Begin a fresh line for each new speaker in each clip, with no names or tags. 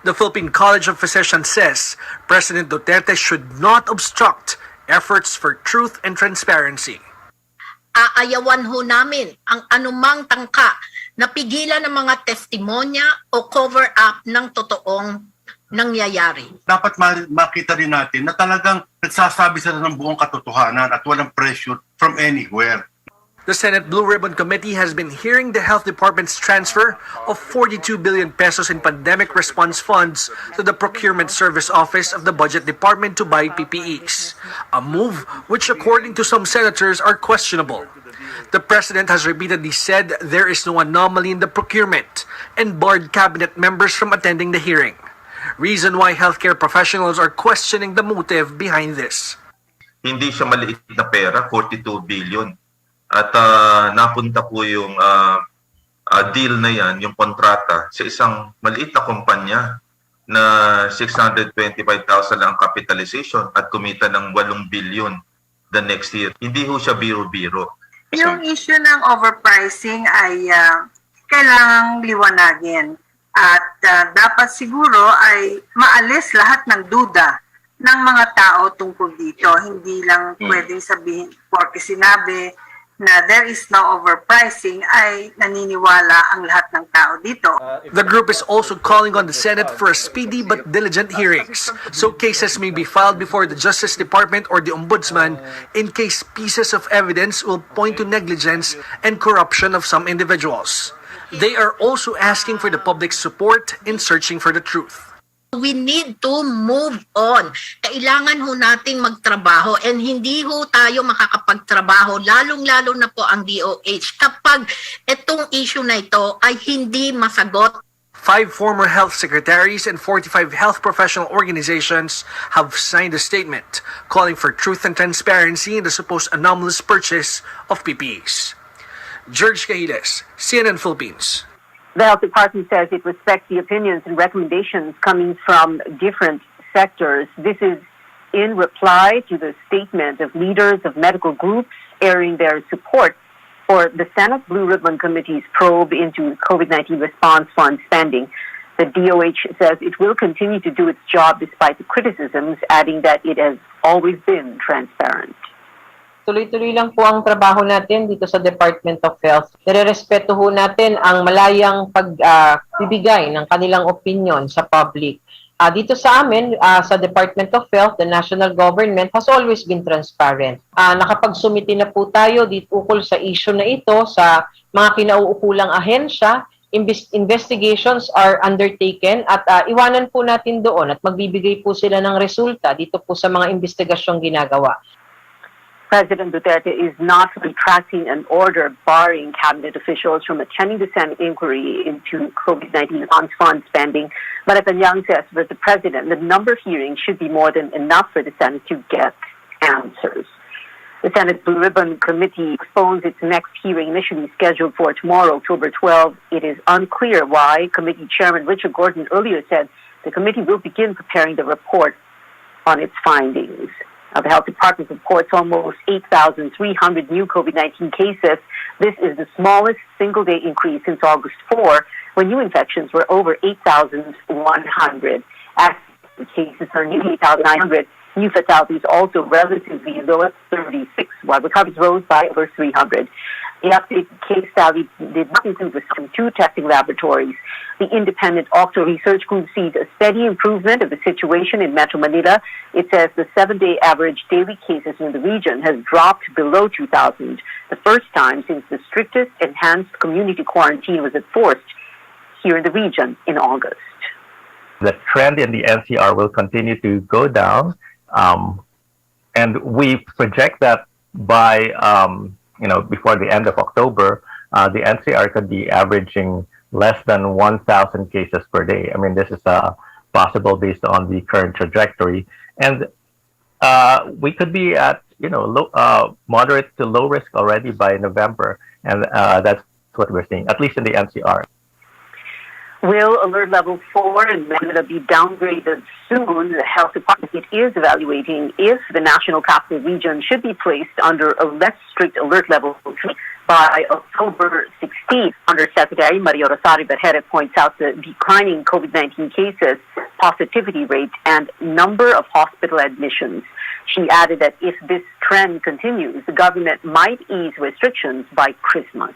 The Philippine College of Physicians says President Duterte should not obstruct efforts for truth and transparency.
Aayawan ho namin ang anumang tangka na pigilan ng mga testimonya o cover-up ng totoong nangyayari.
Dapat makita rin natin na talagang nagsasabi sila ng buong katotohanan at walang pressure from anywhere.
The Senate Blue Ribbon Committee has been hearing the Health Department's transfer of 42 billion pesos in pandemic response funds to the Procurement Service Office of the Budget Department to buy PPEs, a move which, according to some senators, are questionable. The President has repeatedly said there is no anomaly in the procurement and barred cabinet members from attending the hearing. Reason why healthcare professionals are questioning the motive behind this.
Hindi siya maliit na pera, 42 billion. At napunta po yung deal na yan, yung kontrata, sa isang maliit na kumpanya na 625,000 lang ang capitalization at kumita ng 8 billion the next year. Hindi ho siya biro-biro.
Yung issue ng overpricing ay kailangang liwanagin at dapat siguro ay maalis lahat ng duda ng mga tao tungkol dito. Hindi lang pwedeng sabihin porque sinabi na there is no overpricing ay naniniwala ang lahat ng tao dito.
The group is also calling on the Senate for a speedy but diligent hearings, so cases may be filed before the Justice Department or the Ombudsman in case pieces of evidence will point to negligence and corruption of some individuals. They are also asking for the public's support in searching for the truth.
We need to move on. Kailangan ho nating magtrabaho and hindi ho tayo makakapagtrabaho, lalong-lalo na po ang DOH kapag itong issue na ito ay hindi masagot.
5 former health secretaries and 45 health professional organizations have signed a statement calling for truth and transparency in the supposed anomalous purchase of PPEs. George Cahiles, CNN Philippines.
The Health Department says it respects the opinions and recommendations coming from different sectors. This is in reply to the statement of leaders of medical groups airing their support for the Senate Blue Ribbon Committee's probe into COVID-19 response fund spending. The DOH says it will continue to do its job despite the criticisms, adding that it has always been transparent.
Tuloy-tuloy lang po ang trabaho natin dito sa Department of Health. Nirerespeto ho natin ang malayang pagbibigay ng kanilang opinion sa public. Dito sa amin, sa Department of Health, the national government has always been transparent. Nakapagsumiti na po tayo dito ukol sa issue na ito sa mga kinauukulang ahensya. Investigations are undertaken at iwanan po natin doon at magbibigay po sila ng resulta dito po sa mga investigasyong ginagawa.
President Duterte is not retracting an order barring cabinet officials from attending the Senate inquiry into COVID-19 response fund spending. But Netanyahu says that the president, the number of hearings should be more than enough for the Senate to get answers. The Senate Blue Ribbon Committee postpones its next hearing, initially scheduled for tomorrow, October 12. It is unclear why. Committee Chairman Richard Gordon earlier said the committee will begin preparing the report on its findings. The Health Department reports almost 8,300 new COVID-19 cases. This is the smallest single-day increase since August 4, when new infections were over 8,100. Active cases are nearly 8,900. New fatalities also relatively low at 36, while recoveries rose by over 300. The updated case tally did not include risk from 2 testing laboratories. The independent Octo Research Group sees a steady improvement of the situation in Metro Manila. It says the 7-day average daily cases in the region has dropped below 2,000, the first time since the strictest enhanced community quarantine was enforced here in the region in August.
The trend in the NCR will continue to go down, and we project that by before the end of October, the NCR could be averaging less than 1,000 cases per day. I mean, this is possible based on the current trajectory. And we could be at, moderate to low risk already by November. And that's what we're seeing, at least in the NCR.
Will alert level 4 and Manila be downgraded soon? The Health Department is evaluating if the National Capital Region should be placed under a less strict alert level 3 by October 16th. Undersecretary Maria Rosario Berjeret points out the declining COVID-19 cases positivity rate and number of hospital admissions. She added that if this trend continues, the government might ease restrictions by Christmas.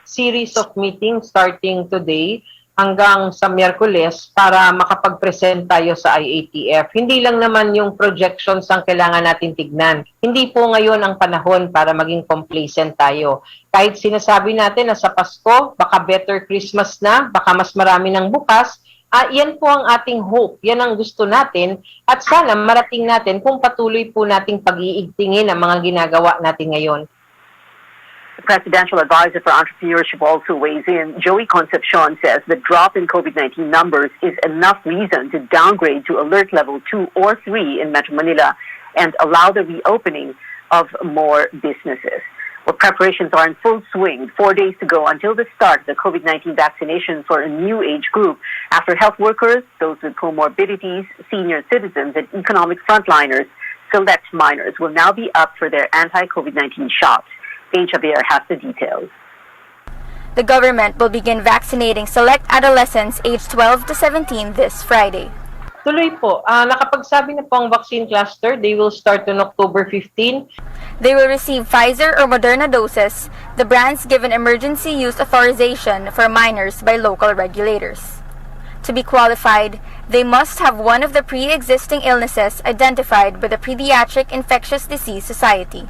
Series of meetings starting today hanggang sa Miyerkules para makapag-present tayo sa IATF. Hindi lang naman yung projections ang kailangan natin tignan. Hindi po ngayon ang panahon para maging complacent tayo. Kahit sinasabi natin na sa Pasko, baka better Christmas na, baka mas marami ng bukas, yan po ang ating hope. Yan ang gusto natin at sana marating natin kung patuloy po nating pag-iigtingin ang mga ginagawa natin ngayon.
The Presidential Advisor for Entrepreneurship also weighs in. Joey Concepcion says the drop in COVID-19 numbers is enough reason to downgrade to alert level 2 or 3 in Metro Manila and allow the reopening of more businesses. Well, preparations are in full swing. 4 days to go until the start of the COVID-19 vaccination for a new age group. After health workers, those with comorbidities, senior citizens, and economic frontliners, select minors will now be up for their anti-COVID-19 shots. Paige Javier has the details.
The government will begin vaccinating select adolescents aged 12 to 17 this Friday.
Tuloy po, nakapagsabi na po ang vaccine cluster, they will start on October 15.
They will receive Pfizer or Moderna doses, the brands given emergency use authorization for minors by local regulators. To be qualified, they must have one of the pre-existing illnesses identified by the Pediatric Infectious Disease Society.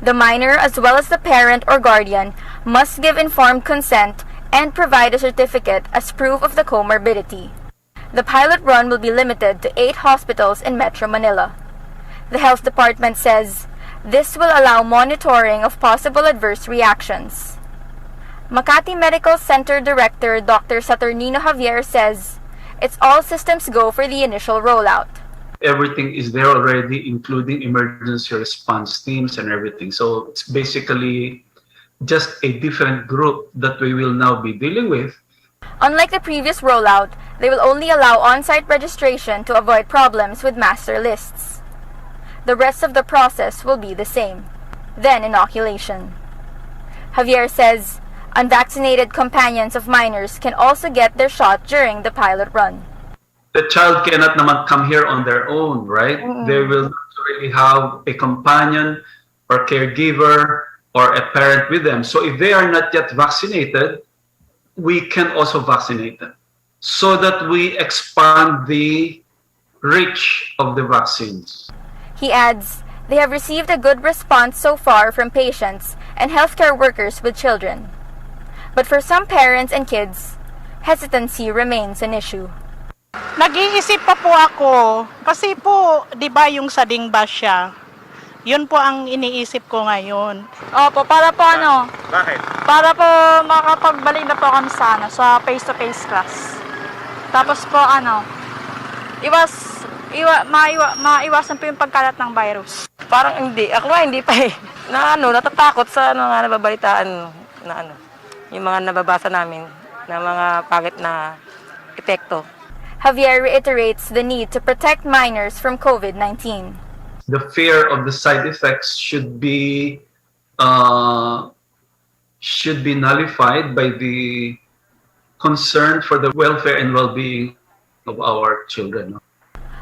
The minor, as well as the parent or guardian, must give informed consent and provide a certificate as proof of the comorbidity. The pilot run will be limited to 8 hospitals in Metro Manila. The Health Department says this will allow monitoring of possible adverse reactions. Makati Medical Center Director Dr. Saturnino Javier says it's all systems go for the initial rollout.
Everything is there already, including emergency response teams and everything. So it's basically just a different group that we will now be dealing with.
Unlike the previous rollout, they will only allow on-site registration to avoid problems with master lists. The rest of the process will be the same. Then inoculation. Javier says unvaccinated companions of minors can also get their shot during the pilot run.
The child cannot naman come here on their own, right? They will really have a companion or caregiver or a parent with them. So if they are not yet vaccinated, we can also vaccinate them so that we expand the reach of the vaccines.
He adds, they have received a good response so far from patients and healthcare workers with children. But for some parents and kids, hesitancy remains an issue.
Nag-iisip pa po ako kasi po, 'di ba yung sa Dingbasya? Yun po ang iniisip ko ngayon. Opo, para po ano?
Bakit?
Para po makapagbalik na po kami sa face-to-face class. Tapos po maiwasan po yung pagkalat ng virus.
Parang hindi. Ako nga hindi pa eh. Natatakot sa nababalitaan na yung mga nababasa namin na mga pangit na epekto.
Javier reiterates the need to protect minors from COVID-19.
The fear of the side effects should be nullified by the concern for the welfare and well-being of our children.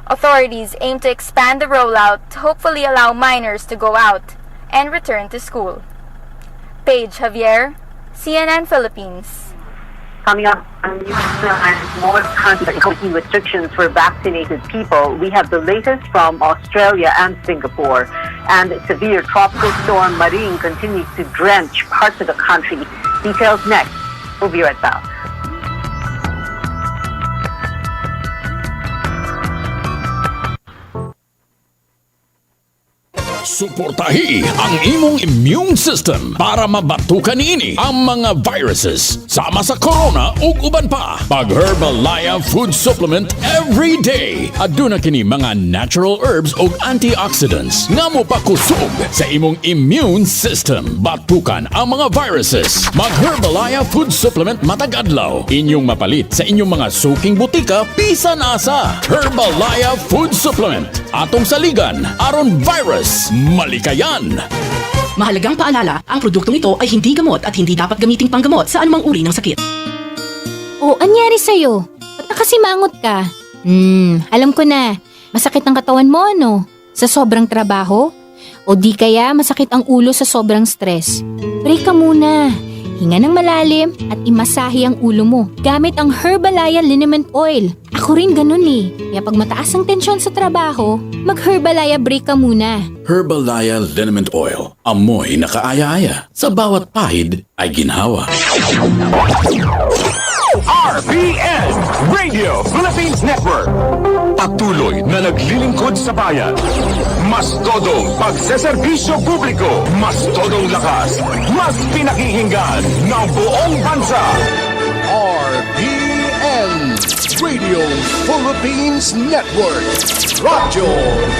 Authorities aim to expand the rollout to hopefully allow minors to go out and return to school. Paige Javier, CNN Philippines.
Coming up on more COVID restrictions for vaccinated people, we have the latest from Australia and Singapore. And severe tropical storm Maring continues to drench parts of the country. Details next. We'll be right back.
Suportahi ang imong immune system para mabatukan niini ang mga viruses sama sa corona ug uban pa. Pag Herbalaya Food Supplement every day. Aduna kini mga natural herbs ug antioxidants nga mopakusog sa imong immune system. Batukan ang mga viruses. Mag Herbalaya Food Supplement matag adlaw. Inyong mapalit sa inyong mga suking butika bisan asa. Herbalaya Food Supplement. Atong saligan aron virus malikayan.
Mahalagang paalala, ang produktong ito ay hindi gamot at hindi dapat gamiting panggamot sa anumang uri ng sakit.
O, anyari sa'yo? Ba't Nakasimangot ka. Alam ko na. Masakit ang katawan mo, ano? Sa sobrang trabaho? O di kaya masakit ang ulo sa sobrang stress? Break ka muna. Hinga ng malalim at imasahe ang ulo mo gamit ang Herbalaya Liniment Oil. Ako rin ganun eh. Kaya pag mataas ang tensyon sa trabaho, mag-Herbalaya break ka muna.
Herbalaya Liniment Oil. Amoy na kaaya-aya. Sa bawat pahid ay ginhawa.
RPN Radio Philippines Network. Patuloy na naglilingkod sa bayan. Mas todong pagseserbisyo publiko. Mas todong lakas. Mas pinakikinggan ng buong bansa.
RPN Radio Philippines Network. Radyo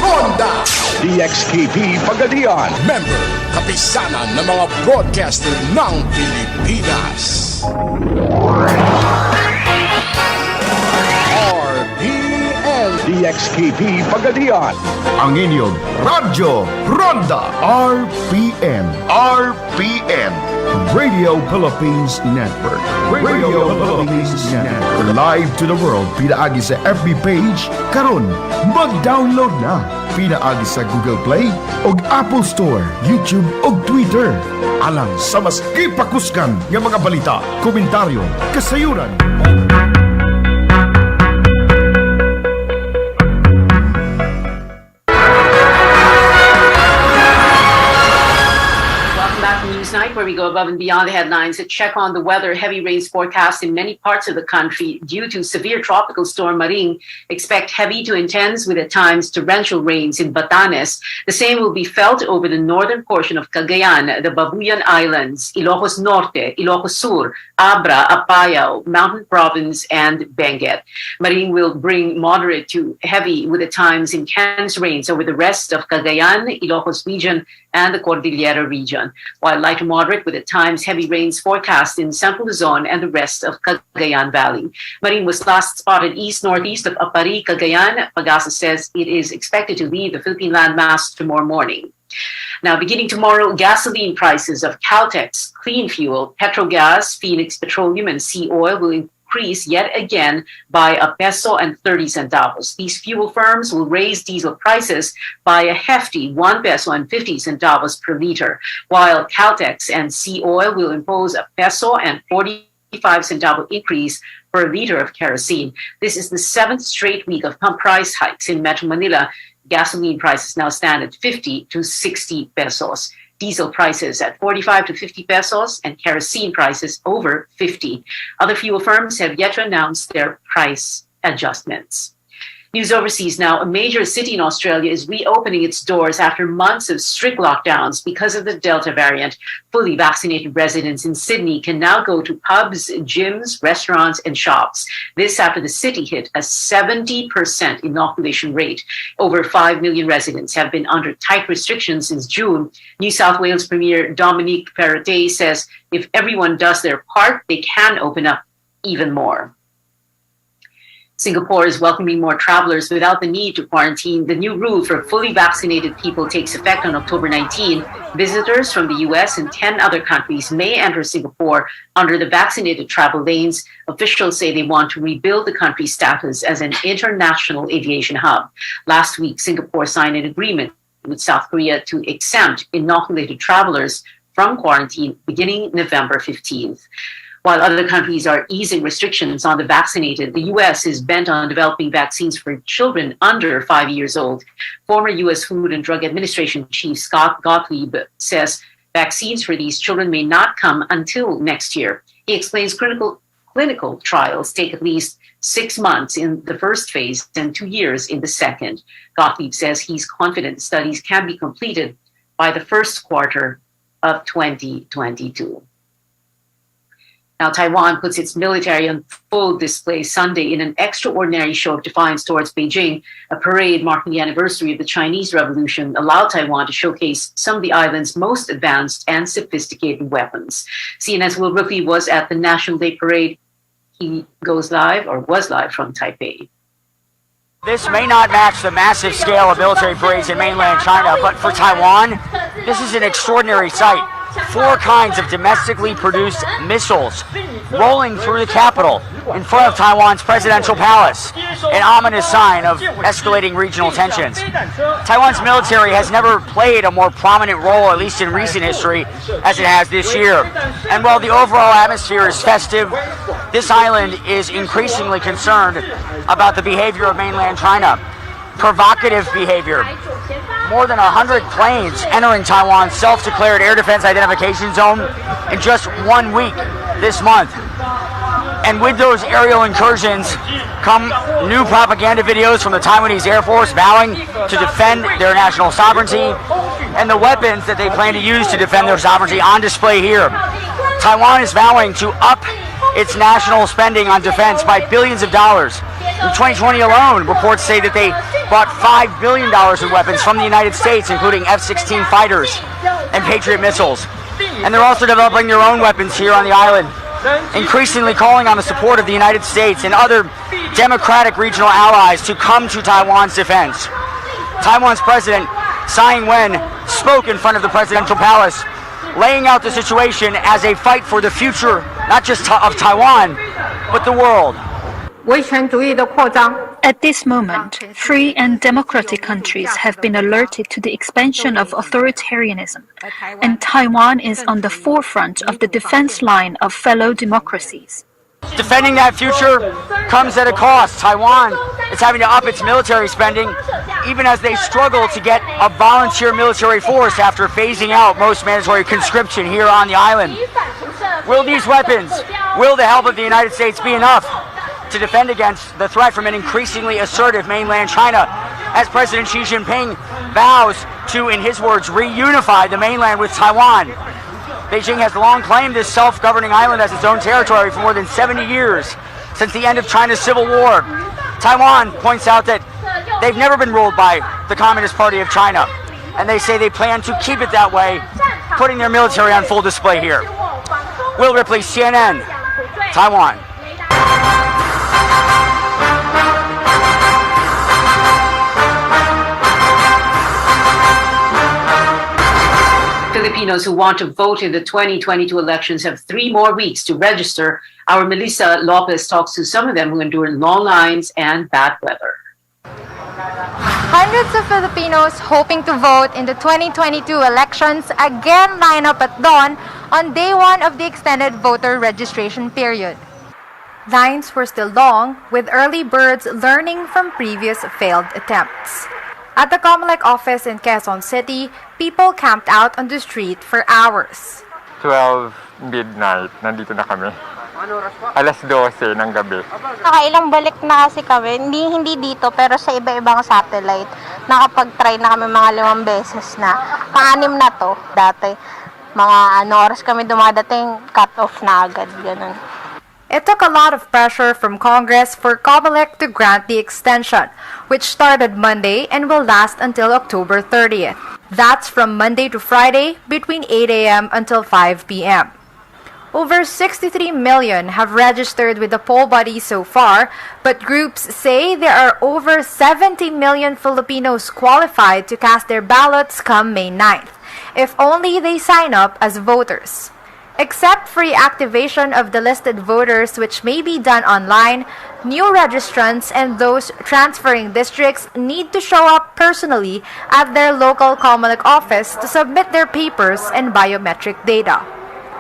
Ronda.
DXKP Pagadian.
Member, kapisanan ng mga broadcaster ng Pilipinas. RPN
DXKP Pagadian. Ang inyong Radyo Ronda. RPN. RPN. Radio Philippines Network. Radio Philippines Network. Live to the world. Pinaagi sa FB page. Karon, mag-download na. Pinaagi sa Google Play o Apple Store, YouTube o Twitter. Alang sa mas ipakuskan ng mga balita, komentaryo, kasayuran.
Night, where we go above and beyond the headlines to check on the weather. Heavy rains forecast in many parts of the country due to severe tropical storm Maring. Expect heavy to intense with at times torrential rains in Batanes. The same will be felt over the northern portion of Cagayan, the Babuyan Islands, Ilocos Norte, Ilocos Sur, Abra, Apayao, Mountain Province, and Benguet. Maring will bring moderate to heavy with at times intense rains over the rest of Cagayan, Ilocos region, and the Cordillera region, while light to moderate with at times heavy rains forecast in Central Luzon and the rest of Cagayan Valley. Maring was last spotted east-northeast of Apari, Cagayan. Pagasa says it is expected to leave the Philippine landmass tomorrow morning. Now, beginning tomorrow, gasoline prices of Caltex, Clean Fuel, Petrogas, Phoenix Petroleum, and Sea Oil will increase yet again by ₱1.30. These fuel firms will raise diesel prices by a hefty ₱1.50 per liter, while Caltex and Sea Oil will impose a ₱1.45 increase per liter of kerosene. This is the 7th straight week of pump price hikes in Metro Manila. Gasoline prices now stand at 50 to 60 pesos. Diesel prices at 45 to 50 pesos and kerosene prices over 50. Other fuel firms have yet to announce their price adjustments. News overseas now. A major city in Australia is reopening its doors after months of strict lockdowns because of the Delta variant. Fully vaccinated residents in Sydney can now go to pubs, gyms, restaurants, and shops. This after the city hit a 70% inoculation rate. Over 5 million residents have been under tight restrictions since June. New South Wales Premier Dominic Perrottet says if everyone does their part, they can open up even more. Singapore is welcoming more travelers without the need to quarantine. The new rule for fully vaccinated people takes effect on October 19. Visitors from the US and 10 other countries may enter Singapore under the vaccinated travel lanes. Officials say they want to rebuild the country's status as an international aviation hub. Last week, Singapore signed an agreement with South Korea to exempt inoculated travelers from quarantine beginning November 15th. While other countries are easing restrictions on the vaccinated, the U.S. is bent on developing vaccines for children under 5 years old. Former U.S. Food and Drug Administration Chief Scott Gottlieb says vaccines for these children may not come until next year. He explains clinical trials take at least 6 months in the first phase and 2 years in the second. Gottlieb says he's confident studies can be completed by the first quarter of 2022. Now, Taiwan puts its military on full display Sunday in an extraordinary show of defiance towards Beijing. A parade marking the anniversary of the Chinese Revolution allowed Taiwan to showcase some of the island's most advanced and sophisticated weapons. CNN's Will Brookley was at the National Day Parade. He was live from Taipei.
This may not match the massive scale of military parades in mainland China, but for Taiwan, this is an extraordinary sight. 4 kinds of domestically produced missiles rolling through the capital in front of Taiwan's presidential palace, an ominous sign of escalating regional tensions. Taiwan's military has never played a more prominent role, at least in recent history, as it has this year. And while the overall atmosphere is festive, this island is increasingly concerned about the behavior of mainland China. Provocative behavior. More than 100 planes entering Taiwan's self-declared air defense identification zone in just 1 week this month. And with those aerial incursions come new propaganda videos from the Taiwanese Air Force vowing to defend their national sovereignty and the weapons that they plan to use to defend their sovereignty on display here. Taiwan is vowing to up its national spending on defense by billions of dollars. In 2020 alone, reports say that they bought $5 billion in weapons from the United States, including F-16 fighters and Patriot missiles. And they're also developing their own weapons here on the island, increasingly calling on the support of the United States and other democratic regional allies to come to Taiwan's defense. Taiwan's president, Tsai Ing-wen, spoke in front of the presidential palace, laying out the situation as a fight for the future, not just of Taiwan, but the world.
At this moment, free and democratic countries have been alerted to the expansion of authoritarianism, and Taiwan is on the forefront of the defense line of fellow democracies.
Defending that future comes at a cost. Taiwan is having to up its military spending, even as they struggle to get a volunteer military force after phasing out most mandatory conscription here on the island. Will these weapons, will the help of the United States be enough to defend against the threat from an increasingly assertive mainland China, as President Xi Jinping vows to, in his words, reunify the mainland with Taiwan? Beijing has long claimed this self-governing island as its own territory for more than 70 years, since the end of China's civil war. Taiwan points out that they've never been ruled by the Communist Party of China, and they say they plan to keep it that way, putting their military on full display here. Will Ripley, CNN, Taiwan.
Filipinos who want to vote in the 2022 elections have 3 more weeks to register. Our Melissa Lopez talks to some of them who endure long lines and bad weather.
Hundreds of Filipinos hoping to vote in the 2022 elections again line up at dawn on day 1 of the extended voter registration period. Lines were still long, with early birds learning from previous failed attempts. At the COMELEC office in Quezon City, people camped out on the street for hours.
12 midnight, nandito na kami. Alas 12 ng gabi.
Nakailang balik na kasi kami, hindi dito pero sa iba-ibang satellite. Nakapag-try na kami mga 5 beses na. Pang-anim na to dati. Mga oras kami dumadating, cut off na agad, ganun.
It took a lot of pressure from Congress for COMELEC to grant the extension, which started Monday and will last until October 30th. That's from Monday to Friday between 8 a.m. until 5 p.m. Over 63 million have registered with the poll body so far, but groups say there are over 70 million Filipinos qualified to cast their ballots come May 9th, if only they sign up as voters. Except for the activation of the listed voters, which may be done online, new registrants and those transferring districts need to show up personally at their local COMELEC office to submit their papers and biometric data.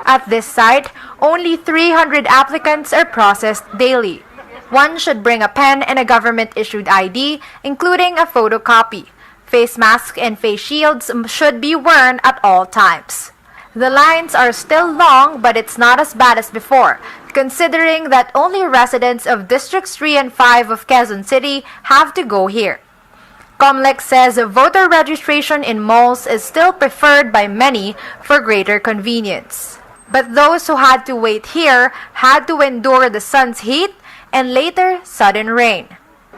At this site, only 300 applicants are processed daily. One should bring a pen and a government-issued ID, including a photocopy. Face masks and face shields should be worn at all times. The lines are still long, but it's not as bad as before, considering that only residents of Districts 3 and 5 of Quezon City have to go here. COMELEC says voter registration in malls is still preferred by many for greater convenience. But those who had to wait here had to endure the sun's heat and later sudden rain.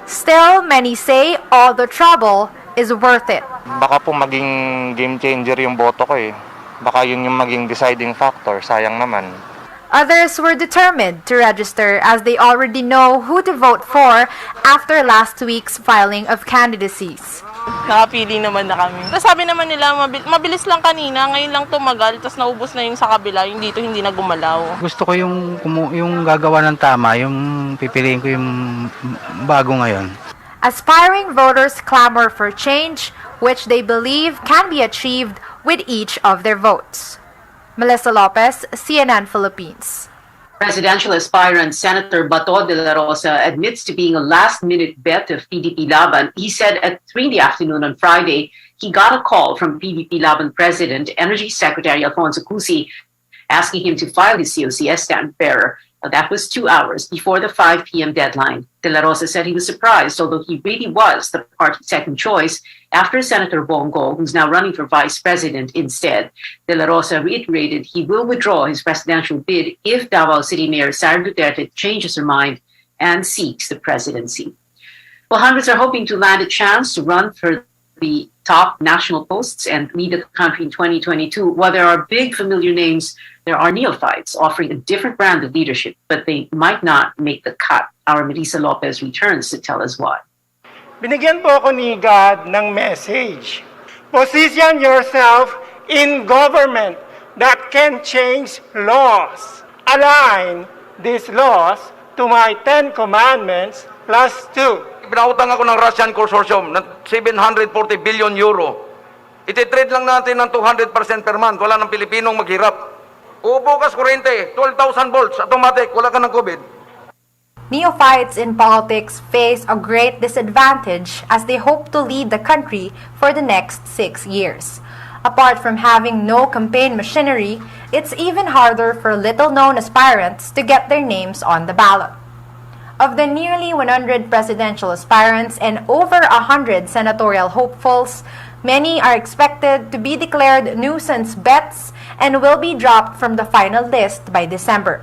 Still, many say all the trouble is worth it.
Baka po maging game changer yung boto ko eh. Baka yun yung maging deciding factor, sayang naman.
Others were determined to register as they already know who to vote for after last week's filing of candidacies.
Nakapili naman na kami. Tapos sabi naman nila, mabilis lang kanina, ngayon lang tumagal, tapos naubos na yung sa kabila, yung dito hindi na gumalaw.
Gusto ko yung gagawa ng tama, yung pipiliin ko yung bago ngayon.
Aspiring voters clamor for change, which they believe can be achieved with each of their votes. Melissa Lopez, CNN Philippines.
Presidential aspirant Senator Bato de la Rosa admits to being a last-minute bet of PDP Laban. He said at 3 in the afternoon on Friday, he got a call from PDP Laban President, Energy Secretary Alfonso Cusi, asking him to file his COC as stand-bearer. That was 2 hours before the 5 p.m. deadline. De la Rosa said he was surprised, although he really was the party's second choice after Senator Bongo, who's now running for vice president instead. De la Rosa reiterated he will withdraw his presidential bid if Davao City Mayor Sara Duterte changes her mind and seeks the presidency. Well, hundreds are hoping to land a chance to run for the top national posts and lead the country in 2022. While there are big familiar names, there are neophytes offering a different brand of leadership, but they might not make the cut. Our Melissa Lopez returns to tell us why.
Binigyan po ako ni God ng message. Position yourself in government that can change laws. Align these laws to my 10 commandments plus 2.
Pinautang ako ng Russian Consortium ng 740 billion euro. Ititrade lang natin ng 200% per month. Wala ng Pilipinong maghirap. Ubukas kuryente, 12,000 volts, automatic, wala ka ng COVID.
Neophytes in politics face a great disadvantage as they hope to lead the country for the next 6 years. Apart from having no campaign machinery, it's even harder for little-known aspirants to get their names on the ballot. Of the nearly 100 presidential aspirants and over 100 senatorial hopefuls, many are expected to be declared nuisance bets and will be dropped from the final list by December.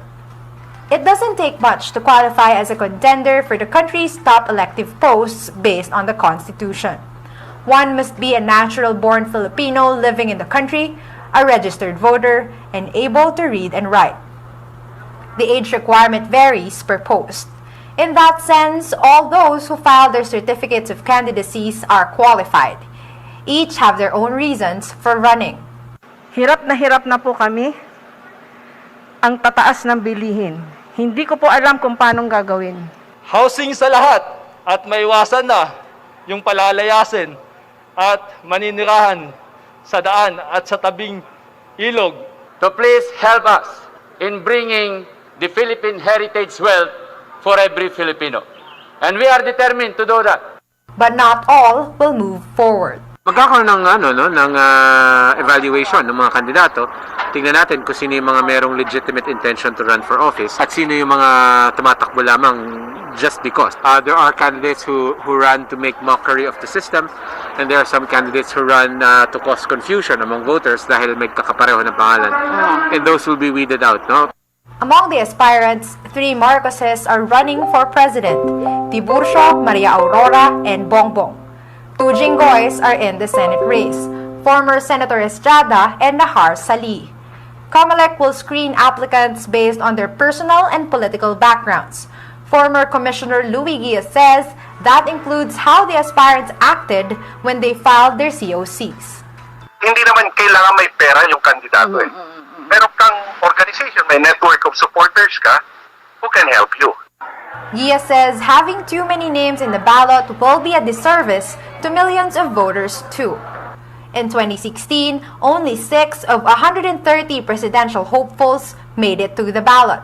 It doesn't take much to qualify as a contender for the country's top elective posts based on the Constitution. One must be a natural-born Filipino living in the country, a registered voter, and able to read and write. The age requirement varies per post. In that sense, all those who filed their certificates of candidacies are qualified. Each have their own reasons for running.
Hirap na po kami. Ang tataas ng bilihin. Hindi ko po alam kung paano gagawin.
Housing sa lahat at maiwasan na yung palalayasin at maninirahan sa daan at sa tabing ilog.
So please help us in bringing the Philippine heritage wealth for every Filipino. And we are determined to do that.
But not all will move forward.
Magkakaroon ng evaluation ng mga kandidato. Tingnan natin kung sino yung mga merong legitimate intention to run for office at sino yung mga tumatakbo lamang just because. There are candidates who run to make mockery of the system, and there are some candidates who run to cause confusion among voters dahil may kakapareho ng pangalan. And those will be weeded out, no?
Among the aspirants, 3 Marcoses are running for president: Tiburcio, Maria Aurora, and Bongbong. 2 Jinggoys are in the Senate race: former Senator Estrada and Nahar Salih. COMELEC will screen applicants based on their personal and political backgrounds. Former Commissioner Louis Guia says that includes how the aspirants acted when they filed their COCs.
Hindi naman kailangan may pera yung kandidato eh. Meron kang organization, may network of supporters ka who can help you.
Guia says having too many names in the ballot will be a disservice to millions of voters too. In 2016, only 6 of 130 presidential hopefuls made it to the ballot.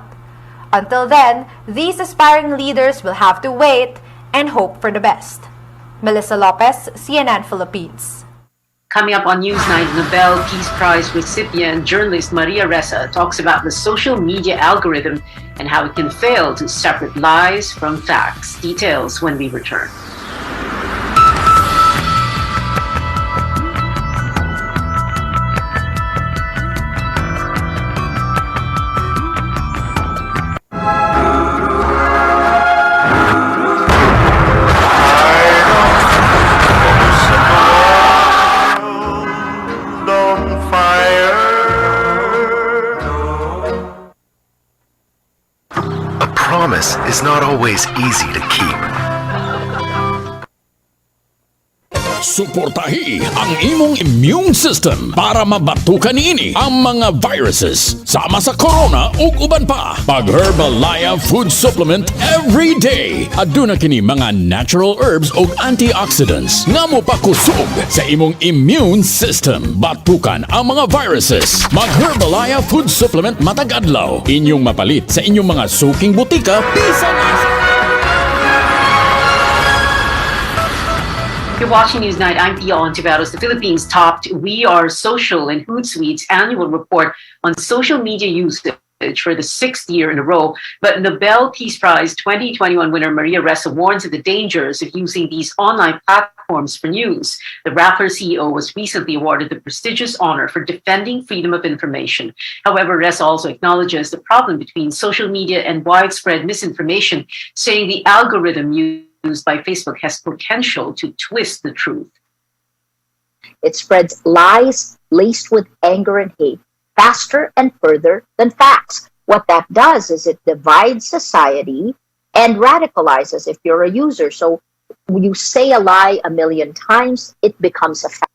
Until then, these aspiring leaders will have to wait and hope for the best. Melissa Lopez, CNN Philippines.
Coming up on Newsnight, Nobel Peace Prize recipient journalist Maria Ressa talks about the social media algorithm and how it can fail to separate lies from facts. Details when we return.
Is not always easy to keep.
Suportahi ang imong immune system para mabatukan niini ang mga viruses sama sa corona ug uban pa. Pag Herbalaya Food Supplement every day. Aduna kini mga natural herbs ug antioxidants nga mopakusog sa imong immune system. Batukan ang mga viruses. Mag Herbalaya Food Supplement matag adlaw. Inyong mapalit sa inyong mga suking butika bisan.
You're watching Newsnight. I'm Pia Ontiveros. The Philippines topped We Are Social and Hootsuite's annual report on social media usage for the 6th year in a row. But Nobel Peace Prize 2021 winner Maria Ressa warns of the dangers of using these online platforms for news. The Rappler CEO was recently awarded the prestigious honor for defending freedom of information. However, Ressa also acknowledges the problem between social media and widespread misinformation, saying the algorithm used by Facebook has potential to twist the truth.
It spreads lies laced with anger and hate faster and further than facts. What that does is it divides society and radicalizes if you're a user. So when you say a lie 1,000,000 times, it becomes a fact.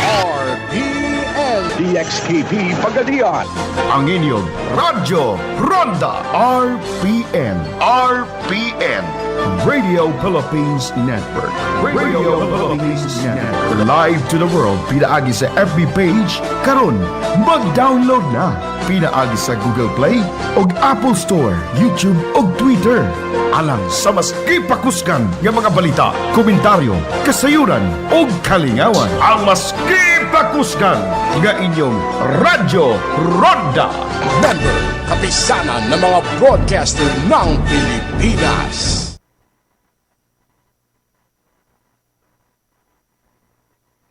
RPN
DXKP Pagadian. Ang inyong Radyo Ronda RPN. RPN Radio Philippines Network. Radio Philippines Network. Live to the world. Pinaagi sa FB page. Karon, mag-download na. Pinaagi sa Google Play o Apple Store, YouTube o Twitter. Alang sa mas kipakuskan ng mga balita, komentaryo, kasayuran o kalingawan. Ang mas kipakuskan nga inyong Radyo Ronda.
Member, kapisanan ng mga broadcaster ng Pilipinas.